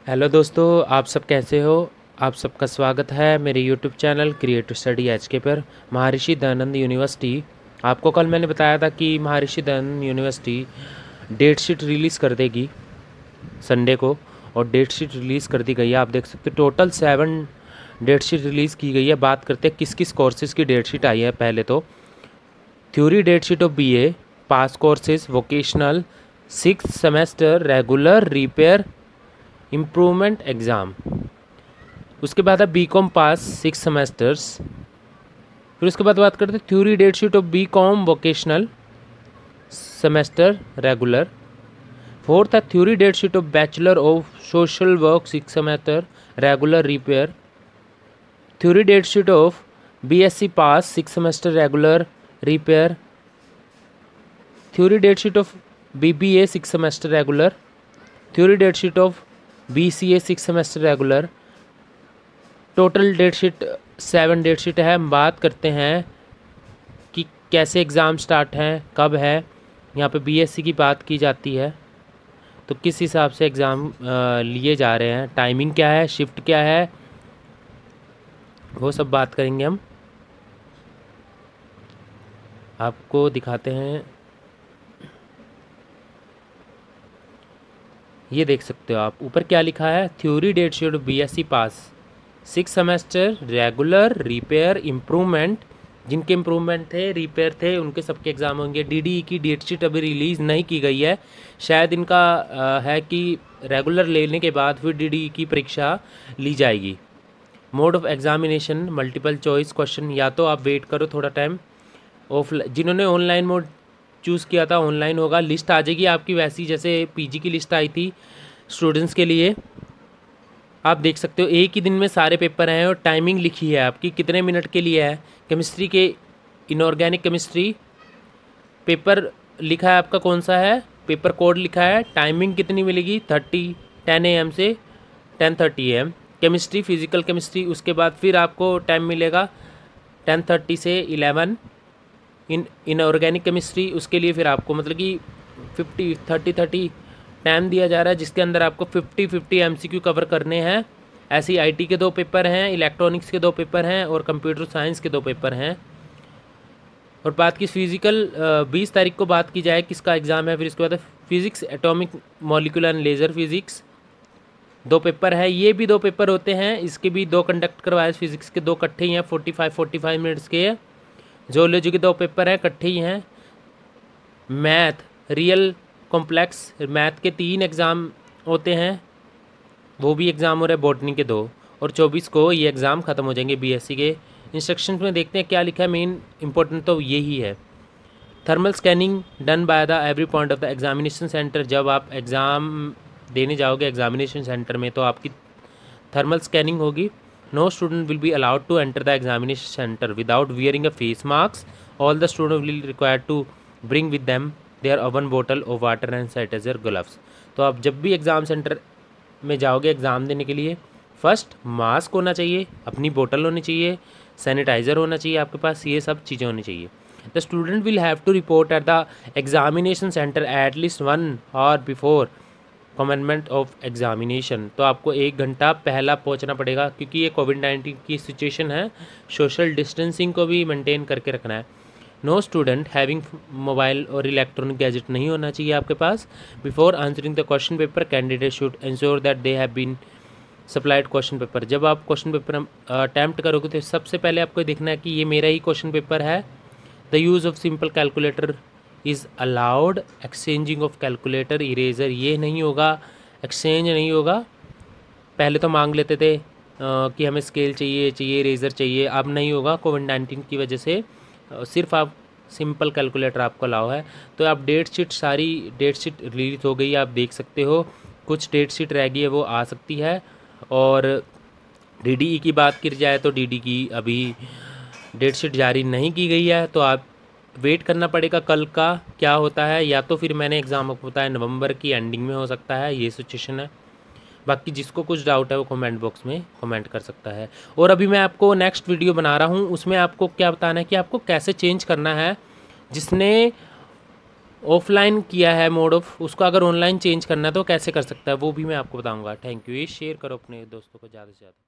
Hello दोस्तों, आप सब कैसे हो। आप सबका स्वागत है मेरे YouTube channel creative study HK पर। महर्षि दयानंद यूनिवर्सिटी, आपको कल मैंने बताया था कि Maharshi Dayanand university date sheet release कर देगी संडे को, और डेट शीट रिलीज़ कर दी गई है। आप देख सकते हो टोटल 7 डेट शीट रिलीज़ की गई है। बात करते हैं किस किस कोर्सेज़ की डेट शीट आई है। पहले तो theory date sheet of BA, pass courses, vocational, 6th semester, regular, repair, improvement exam. उसके बाद है बीकॉम पास 6 सेमेस्टर्स। फिर उसके बाद बात करते हैं theory date sheet of BCom vocational semester regular. Fourth है theory date sheet of bachelor of social work 6 semester regular repair. Theory date sheet of BSc pass 6 semester regular repair. Theory date sheet of BBA 6 semester regular. Theory date sheet of BCA 6 semester regular. Total date sheet 7 date sheet है। हम बात करते हैं कि कैसे exam start हैं, कब है। यहाँ पे BSc की बात की जाती है तो किस हिसाब से एग्ज़ाम लिए जा रहे हैं, टाइमिंग क्या है, शिफ्ट क्या है, वो सब बात करेंगे हम। आपको दिखाते हैं, ये देख सकते हो आप ऊपर क्या लिखा है। थ्योरी डेट शीट BSc पास 6 सेमेस्टर रेगुलर रिपेयर इम्प्रूवमेंट। जिनके इम्प्रूवमेंट थे, रिपेयर थे, उनके सबके एग्ज़ाम होंगे। DDE की डेट शीट अभी रिलीज़ नहीं की गई है। शायद इनका है कि रेगुलर लेने के बाद फिर DDE की परीक्षा ली जाएगी। Mode of examination multiple choice question, या तो आप वेट करो थोड़ा टाइम। जिन्होंने ऑनलाइन मोड चूज़ किया था ऑनलाइन होगा। लिस्ट आ जाएगी आपकी वैसी जैसे PG की लिस्ट आई थी स्टूडेंट्स के लिए। आप देख सकते हो एक ही दिन में सारे पेपर हैं और टाइमिंग लिखी है आपकी कितने मिनट के लिए है। केमिस्ट्री के इनऑर्गेनिक केमिस्ट्री पेपर लिखा है आपका कौन सा है, पेपर कोड लिखा है, टाइमिंग कितनी मिलेगी 10 AM से 10:30 AM। केमिस्ट्री फिजिकल केमिस्ट्री, उसके बाद फिर आपको टाइम मिलेगा 10:30 से 11। इनऑर्गेनिक केमिस्ट्री उसके लिए फिर आपको मतलब कि 30 टाइम दिया जा रहा है जिसके अंदर आपको 50 MCQ कवर करने हैं। ऐसे ही IT के 2 पेपर हैं, इलेक्ट्रॉनिक्स के 2 पेपर हैं और कंप्यूटर साइंस के 2 पेपर हैं। और बात की फिजिकल 20 तारीख को बात की जाए किसका एग्ज़ाम है। फिर इसके बाद physics atomic molecular and laser physics 2 paper है। ये भी 2 पेपर होते हैं, इसके भी 2 कंडक्ट करवाए। फिज़िक्स के 2 इकट्ठे ही हैं 45 मिनट्स के। जोलॉजी के 2 पेपर हैं इकट्ठे ही हैं। मैथ रियल कॉम्प्लेक्स मैथ के 3 एग्ज़ाम होते हैं, वो भी एग्ज़ाम हो रहे हैं। बॉटनी के 2 और 24 को ये एग्ज़ाम ख़त्म हो जाएंगे BSc के। इंस्ट्रक्शन में देखते हैं क्या लिखा है। मेन इंपॉर्टेंट तो यही है। Thermal scanning done by the every point of the examination centre. जब आप एग्ज़ाम देने जाओगे एग्जामिनेशन सेंटर में तो आपकी थर्मल स्कैनिंग होगी। No student will be allowed to enter the examination centre without wearing a face mask. All the student will require to bring with them their own bottle of water and sanitiser gloves. तो आप जब भी exam centre में जाओगे exam देने के लिए, first mask होना चाहिए, अपनी बोतल होनी चाहिए, सैनिटाइज़र होना चाहिए आपके पास, ये सब चीज़ें होनी चाहिए। The student will have to report at the examination centre at least 1 hour before commencement of examination. तो आपको 1 घंटा पहला पहुंचना पड़ेगा क्योंकि ये कोविड-19 की सिचुएशन है। सोशल डिस्टेंसिंग को भी मेंटेन करके रखना है। नो स्टूडेंट हैविंग मोबाइल और इलेक्ट्रॉनिक गैजेट नहीं होना चाहिए आपके पास। Before answering the question paper candidate should ensure that they have been supplied question paper. जब आप क्वेश्चन पेपर अटैम्प्ट करोगे तो सबसे पहले आपको देखना है कि ये मेरा ही क्वेश्चन पेपर है। The use of simple calculator is allowed. Exchanging of calculator eraser ये नहीं होगा, एक्सचेंज नहीं होगा। पहले तो मांग लेते थे कि हमें स्केल चाहिए इरेजर चाहिए, अब नहीं होगा कोविड-19 की वजह से। सिर्फ आप सिंपल कैलकुलेटर आपको अलाउ है। तो आप डेट शीट सारी डेट शीट रिलीज हो गई, आप देख सकते हो। कुछ डेट शीट रह गई है वो आ सकती है। और DDE की बात की जाए तो DDE की अभी डेट शीट जारी नहीं की गई है, तो आप वेट करना पड़ेगा कल का क्या होता है। या तो फिर मैंने एग्ज़ाम आपको बताया नवंबर की एंडिंग में हो सकता है, ये सिचुएशन है। बाकी जिसको कुछ डाउट है वो कमेंट बॉक्स में कमेंट कर सकता है। और अभी मैं आपको नेक्स्ट वीडियो बना रहा हूँ, उसमें आपको क्या बताना है कि आपको कैसे चेंज करना है। जिसने ऑफलाइन किया है मोड ऑफ, उसको अगर ऑनलाइन चेंज करना है तो कैसे कर सकता है वो भी मैं आपको बताऊंगा। Thank you. ये शेयर करो अपने दोस्तों को ज़्यादा से ज़्यादा।